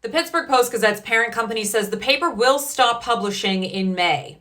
The Pittsburgh Post-Gazette's parent company says the paper will stop publishing in May.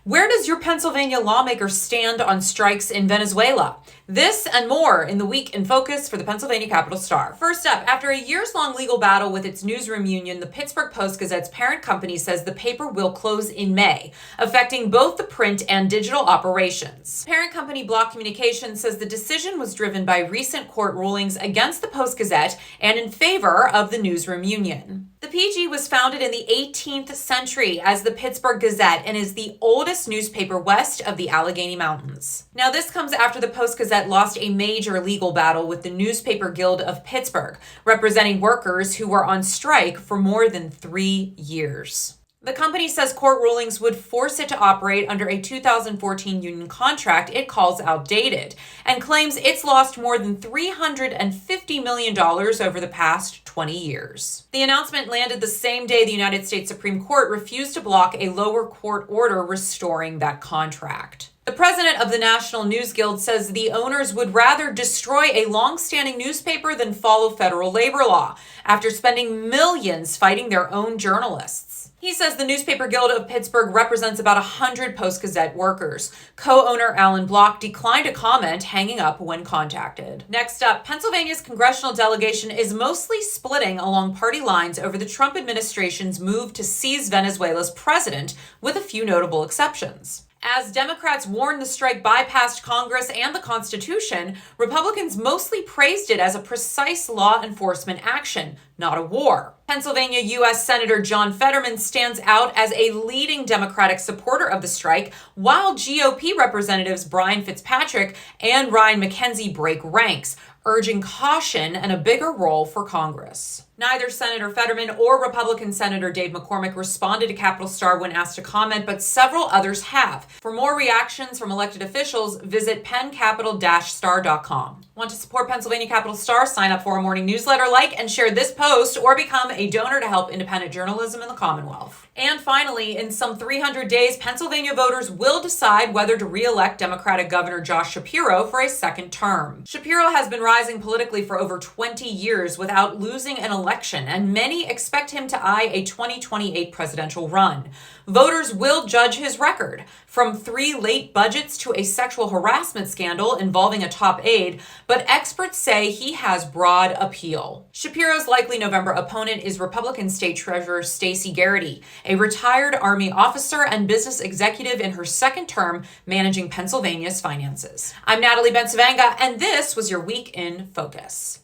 Where does your Pennsylvania lawmaker stand on strikes in Venezuela? This and more in the Week in Focus for the Pennsylvania Capital Star. First up, after a years-long legal battle with its newsroom union, the Pittsburgh Post-Gazette's parent company says the paper will close in May, affecting both the print and digital operations. Parent company Block Communications says the decision was driven by recent court rulings against the Post-Gazette and in favor of the newsroom union. The PG was founded in the 18th century as the Pittsburgh Gazette and is the oldest newspaper west of the Allegheny Mountains. Now, this comes after the Post-Gazette lost a major legal battle with the Newspaper Guild of Pittsburgh, representing workers who were on strike for more than 3 years. The company says court rulings would force it to operate under a 2014 union contract it calls outdated, and claims it's lost more than $350 million over the past 20 years. The announcement landed the same day the United States Supreme Court refused to block a lower court order restoring that contract. The president of the National News Guild says the owners would rather destroy a long-standing newspaper than follow federal labor law, after spending millions fighting their own journalists. He says the Newspaper Guild of Pittsburgh represents about 100 Post-Gazette workers. Co-owner Alan Block declined a comment, hanging up when contacted. Next up, Pennsylvania's congressional delegation is mostly splitting along party lines over the Trump administration's move to seize Venezuela's president, with a few notable exceptions. As Democrats warned the strike bypassed Congress and the Constitution, Republicans mostly praised it as a precise law enforcement action, not a war. Pennsylvania U.S. Senator John Fetterman stands out as a leading Democratic supporter of the strike, while GOP Representatives Brian Fitzpatrick and Ryan McKenzie break ranks, urging caution and a bigger role for Congress. Neither Senator Fetterman or Republican Senator Dave McCormick responded to Capital Star when asked to comment, but several others have. For more reactions from elected officials, visit penncapital-star.com. Want to support Pennsylvania Capital Star? Sign up for our morning newsletter, like and share this post, or become a donor to help independent journalism in the Commonwealth. And finally, in some 300 days, Pennsylvania voters will decide whether to re-elect Democratic Governor Josh Shapiro for a second term. Shapiro has been rising politically for over 20 years without losing an election, and many expect him to eye a 2028 presidential run. Voters will judge his record, from 3 late budgets to a sexual harassment scandal involving a top aide, but experts say he has broad appeal. Shapiro's likely November opponent is Republican State Treasurer Stacey Garrity, a retired Army officer and business executive in her second term managing Pennsylvania's finances. I'm Natalie Bencavanga, and this was your Week in Focus.